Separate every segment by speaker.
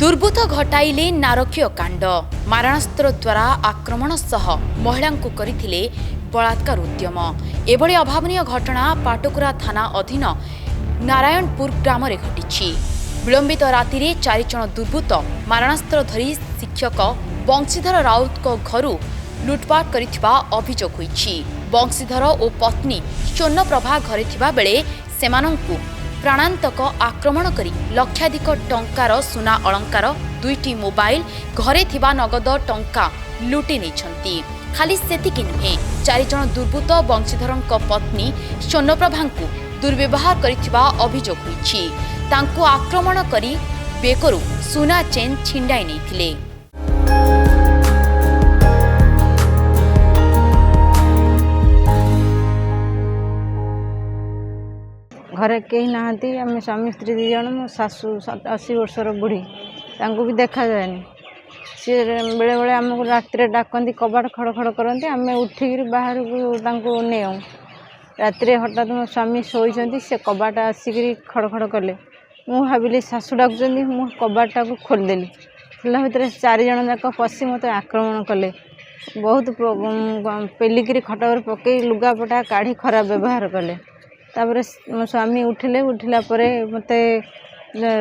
Speaker 1: दुर्बृत्त घटाइले नारकीय कांड मारणास्त्र द्वारा आक्रमण सह महिला को करथिले बलात्कार उद्यम। एभली अभावनीय घटना पाटकुरा थाना अधीन नारायणपुर ग्राम में घटी। विलंबित राति रे 4 जन दुर्बृत्त मारणास्त्र धरी शिक्षक बंशीधर राउत को घर लुटपाट करिथिबा अभियोग होईछि। बंशीधर और पत्नी स्वर्णप्रभा घरे थिबा बेले सेमानंकु प्राणांतक आक्रमण करी लक्षाधिक टंकार सुना अलंकार 2टी मोबाइल घरे थिबा नगद टंका लुटि नेछंती। खाली सेतिकी नुहे 4 जन दुर्बृत्त बंशीधरंक पत्नी स्वर्णप्रभांकु दुर्व्यवहार करिथिबा अभियोग होईछि। तांकु आक्रमण करी बेकरु सुना चेन छिंडाई नेथिले।
Speaker 2: घरे कहीं नहांती आम स्वामी स्त्री 2 जन मो सासू 80 वर्षर बुढ़ी तांको भी देखा जाएनी। सी बेले बेले आमको रात डाकती कबाट खड़ खड़ करती आम उठिक बाहर को नेऊ। रात हठात मो स्वामी शोई से कबाट आसिक खड़ खड़ कले मु भाविली सासू डाकुंट मु कबाटा को खोलदेली। खोला भितर 4 जन जाक पशि मत आक्रमण कले। बहुत पेलिक खटर पकई लुगापटा काढ़ी खराब व्यवहार कले। तापर मो स्वामी उठिले मत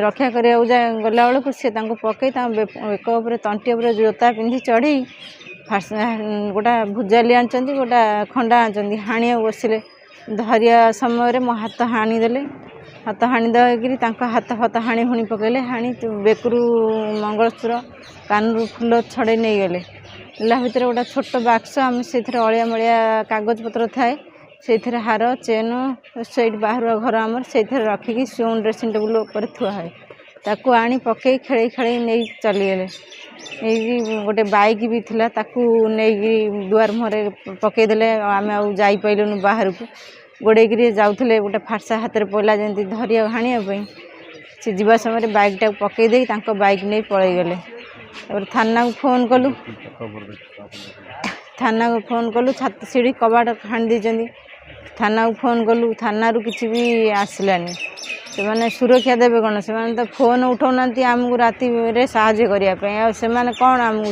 Speaker 2: रक्षा करा गला बेलू सी पकई बेक तंटी जोता पिंधि चढ़ी गोटा भुजाली आनी गोटा खंडा आनी हाणी बसिले। धरिया समय मो हाथ हाणीदेले। हाथ हाणीदे हाथ फाथ हाणी हुणी पकड़े। हाणी बेकरू मंगलसूत्र कानरू फुल छड़े नहीं गले। ला भितर गोटा छोट बाक्स आम से अलिया मलिया कागज पत्र थाए से हार चेन से बाहर घर आमर से रखिकी स्टोन ड्रेसिंग टेबुल पर थुआ है ताकू आनी पकई खेल खेल नहीं चलीगले। गोटे बाइक भी थिला ताकू नहीं दुआर मुहरे पकईदे। आम आईपारूँ बाहर को गोड़े जाऊे गोटे फारसा हाथ में पड़ा जमी धरिया हाणियापी से जीवा समय बाइक टाक पकईदे बाइक नहीं पलैगले। थाना को फोन कलु छात सीढ़ी कबाट हाणी देती। थाना को फोन कलु थाना किसी भी आसलानी। से मैंने सुरक्षा देवे कौन से तो फोन उठाऊना आमको राति साहाय्य करने से कौन आमको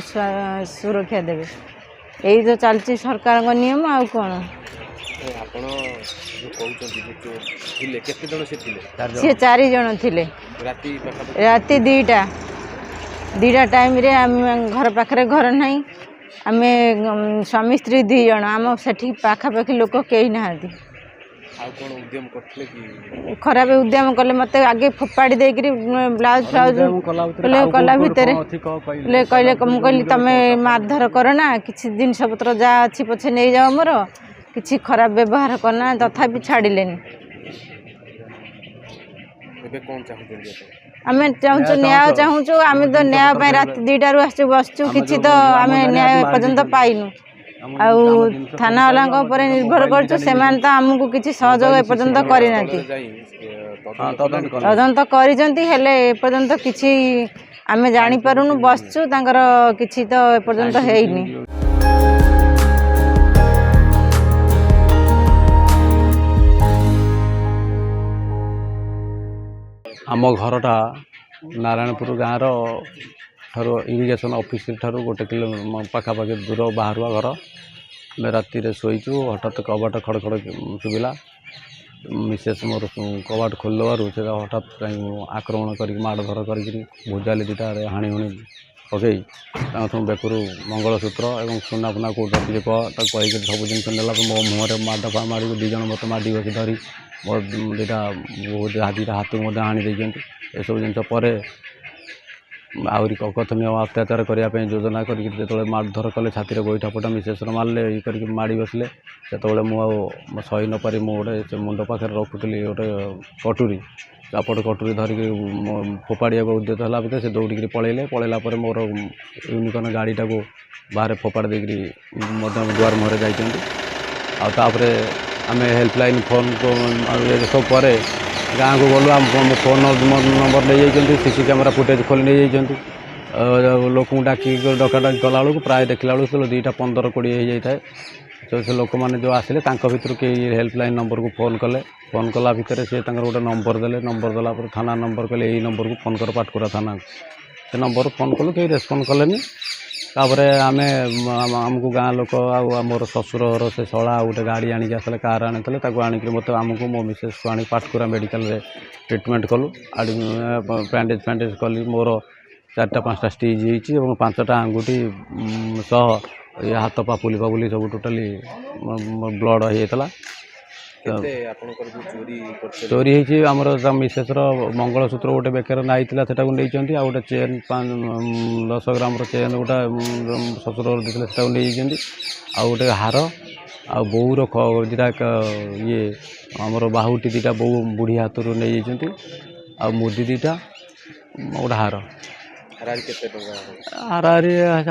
Speaker 2: सुरक्षा देवे। यही तो चलती सरकार नियम आ कौन। सी 4 जन थे राति 2टा टाइम रे आम घर पाखे घर नहीं आम स्वामी स्त्री 2 जन आम से पाखापाखि लोक कई ना खराब उद्यम कले मत आगे फोपाड़ी दे ब्लाउज फ्लाउज कला भितर कहले कहली तुम मारधर करना किसी जिनस पत्र जहाँ अच्छी पछे नहीं जाओ मोर किसी खराब व्यवहार करना तथापि छाड़िले। आम चाहूँ न्याय चाहूँ आम तो न्याय रात 2टारू आस बसचु किसी तो आम न्याय पर्यंत पाइनु। थाना वाला निर्भर करछु से तो आमको किसी सहयोग एपर्यंत करना तदंत करपर्यंत किसी आम जापारूँ बसचु तांकर किसी तो एपर्यंत हैनी।
Speaker 3: आम घरटा नारायणपुर गाँव ठार इरिगेशन ऑफिस ठार 1 किलो पाखापाखि दूर बाहरुआ घर। राति शोचु हठात कबाट खड़ खड़ शुभिला। मिसेस मोर कबाट खोलदेवर से हठात आक्रमण कर माड़धर कर भुजाली 2टा हाणी हुणी पकई बेकरू मंगलसूत्र और सुना फुना कौट टे कही सब जिन नेला मो मुहर माड़ माड़ी 2 जन मत माड़ी बस धरी मोर 2टा बहुत हाथ में हाणी देते। सब जिन आहरी कथनीय अत्याचार करने योजना कर मारधर कले छाती गोईठा फटा मिसेसर मारे ये कर माड़ी बसले से मुझे सही न पारि गोटे मुंड पाखे रखुली गोटे कटुरी चापट कटुरी धरिक फोपाड़ा उद्यत है भितर से दौड़ी पलैले। पलैला मोर यूनिकॉर्न गाड़ीटा को बाहर फोपाड़ देकरी दुआर मुहरे जापर आम हेल्पलाइन फोन को सब पर गाँव को गलु आम फोन नंबर ले जाइए सीसी कैमेरा फुटेज खोली नहीं जाइए लोक डाक डकाडाक कला बेलू प्राय देखला बेलू 2:15-20 हो जाए। तो से लोक मैंने जो आसिले भर कई हेल्पलाइन नंबर को फोन कला भितर से गोटे नंबर देले। नंबर देला थाना नंबर कहले यही नंबर को फोन कर पाटकुरा थाना से नंबर फोन कलु कहीं रेस्पॉन्ड कलेनी तापरे आमे आमको गाँ लोक आमर ससुर से शला गोटे गाड़ी आनिक आसले कार आनी आनिक मत आमको मो मिसेस को आनी पाटकुरा मेडिकल ट्रिटमेंट कलु बैंडेज फैंडेज कली मोर 4-5टा स्टिच हो 5टा आंगुठी सह ये हाथ पापुली पापुली सब टोटाली ब्लड होता चोरी होती आमर मिसेस मंगलसूत्र गोटे बेकर नाइला से नहीं गोटे चेन 10 ग्राम चेन गोटे ससुर देते आ गोटे हार आ बोर दिटा ये आमर बाहुटी दीटा बो बुढ़ी हाथ नहीं आ मुदी दीटा गोटे हार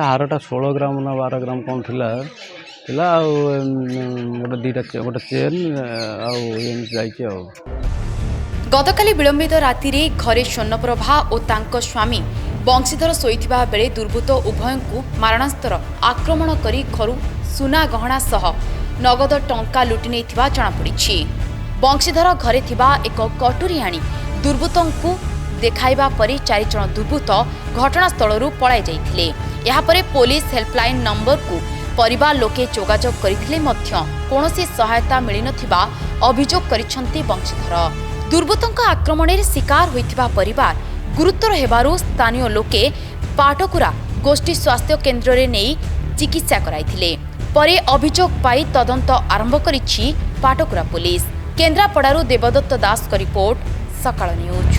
Speaker 3: हारटा 16 ग्राम ना 12 ग्राम कौन थिला गोटे दीटा गोटे चेन आ
Speaker 1: गतकाली विलंबित राति रे घरे स्वर्णप्रभा और तांको स्वामी बंशीधर शोइथिबा बेले दुर्बृत्त उभयंकु मारणास्त्र आक्रमण करी घरु सुना गहना सह नगद टंका लुटि नेथिबा जणा पड़िछि। बंशीधर घरे थिबा एक कटुरी आनी दुर्बृत्तंकु देखाइबा परि 4 जण दुर्बृत्त घटनास्थलरू पळाइ जाइथिले। एहा परे पुलिस हेल्पलाइन नंबर को परिवार लोके जोगाजोग करिथिले मध्य कोनोसी सहायता मिलि नथिबा अभियोग करिसंती बंशीधर। दुर्बृत्तंक आक्रमण शिकार होइथिबा परिवार गुरुतर हेबारु स्थानीय लोके पाटकुरा गोष्ठी स्वास्थ्य केन्द्र रे नेई चिकित्सा कराइथिले। परे अभियोग पाई तदंत आरंभ करिछि पाटकुरा पुलिस। केन्द्रापड़ारू देवदत्त दास का रिपोर्ट सकाळ न्यूज।